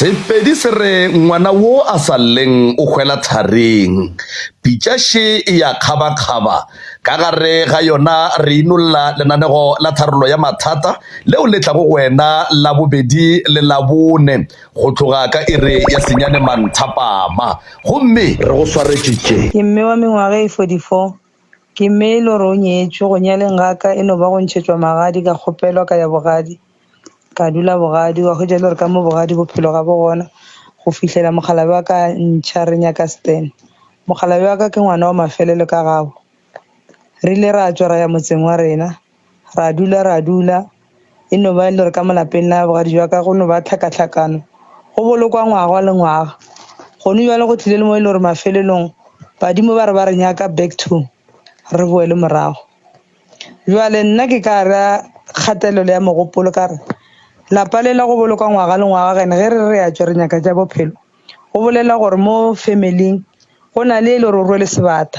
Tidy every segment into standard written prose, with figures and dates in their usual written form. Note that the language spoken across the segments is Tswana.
Sepedi se re ngwana wo a sa lleng o hwela thareng. Pitšaše e ya kgaba-kgaba ka gare ga yona re inolla lenanego la tharollo ya mathata leo le tlago wena la bobedi le la bone go tloga ka ere ya senyane manthapama gomme re go swaretšitše. Ke mme wa mengwaga e 44 ke mme e le gore o nyetšwe go nyaleng gaka e no ba go ntšhetšwa magadi ka kgopelwa ka ya bogadi ka dula bogadi wa go jela gore ka mo bogadi bophelo ga bo gona go fihlela mogalabe wa ka ntšha re nyaka Stan. Mogalabe wa ka ke ngwana wa mafelelo ka gabo re ile ra tswa ra ya motseng wa rena ra dula e no ba le gore ka molapeng la bogadi jwa ka go no ba tlhakatlhakano go bolokwa ngwaga le ngwaga go no jwale go tlile le mo e le gore mafelelong badimo ba re nyaka back to re boele morago. Jwale nna ke ka ra kgatelelo ya mogopolo ka re lapa le la go boloka ngwaga le ngwaga gane ge re ya tswa re nyaka tša bophelo go bolela gore mo family go na le le rorwe le sebata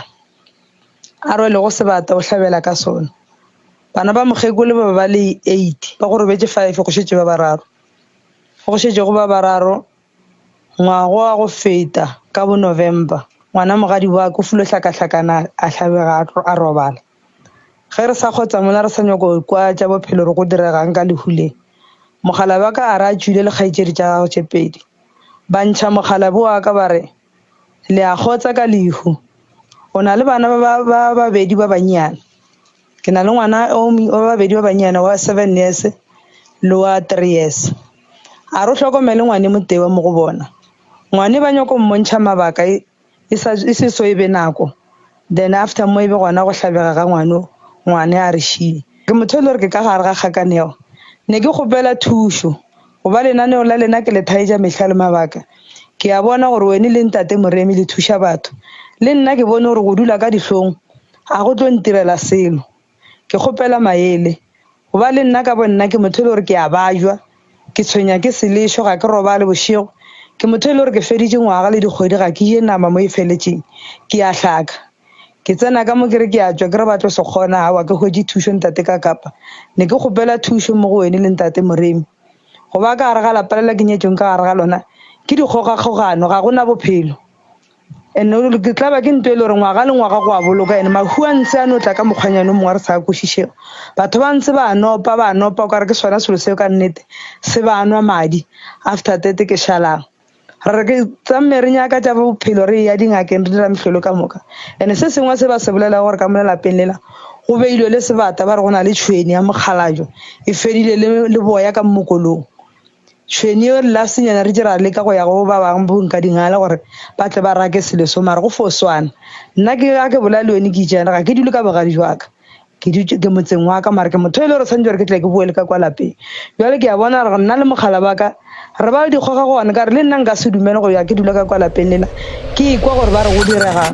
a rwele go sebata o hlabela ka sona bana ba mogekole ba le 8 ba go robetse 5 go šetše ba bararo go šetše go ba bararo ngwago wa go feta ka bo November ngwana mogadi wa go fulo hlakahlakana a hlabega a robala ge re sa khotsa mola re sa nyako kwa tša bophelo re go diregang ka lehuleng mogala ba ka ara tšwile le kgaitšedi tša gago tše pedi ba ntšha mogala bo wa ka ba re le a khotsa ka lehu o na le bana ba babedi ba banyane ke na le ngwana o babedi ba banyane wa 7 years le wa 3 years a re hlokomele ngwane motewa mo go bona ngwane ba nyako mmontšha mabaka e se so e be nako then after mo e be gona go hlabega ga ngwane a re šie ke motho le re ke ka gare ga kgakaneo ne ke kgopela thušo go ba lenaneo la lena ke le thaetša mehla le mabaka ke a bona gore wene le ntate Moremi le thuša batho le nna ke bone gore go dula ka dihlong a go tlo ntirela selo ke kgopela maele go ba le nna ka bo nna ke motho le gore ke a bajwa ke tshwenya ke selešo ga ke roba le bošego ke motho le gore ke feditše ngwaga le dikgwedi ga ke je nama mo e feletšeng ke a hlaka ke tsena ka mo ke re ke a tswa ke re batlo se kgona awa ke hwetše thušo ntate ka kapa ne ke kgopela thušo mo go wene le ntate Moremi go ba ka gare ga lapa lela ke nyetšong ka gare ga lona ke dikgogakgogano ga gona bophelo ene ke tla ba ke ntwe le gore ngwaga le ngwaga go a boloka ene mahu a ntse a no tla ka mokgwanyane mongwe re sa kwešišego batho ba ntse ba nopa o ka re ke sona selo seo ka nnete se ba nwa madi after 30 ke šalang re ke tsamme re nyaka tša bophelo re ya dingakeng re dira mehlolo ka moka ene se sengwe se ba se bolela gore ka mo lapeng lela go beilwe le sebata ba re go na le tšhweni ya mokgalajo e fedile le boya ka mmokolong tšhweni eo la senyana re dira le ka go ya go ba bang bo nka dingala gore ba tle ba rake selo so mara go foswana nna ke ga ke bola le wena ke jana ga ke dule ka bogadi jwa ka ke motseng wa ka mara ke motho e le gore santse re ke tle ke boele ka kwa lapeng jwale ke a bona re nna le mogala ba ka re ba dikgoga go ona ka re le nna nka se dumele go ya ke dula ka kwa lapeng lela ke ikwa gore ba re go diregang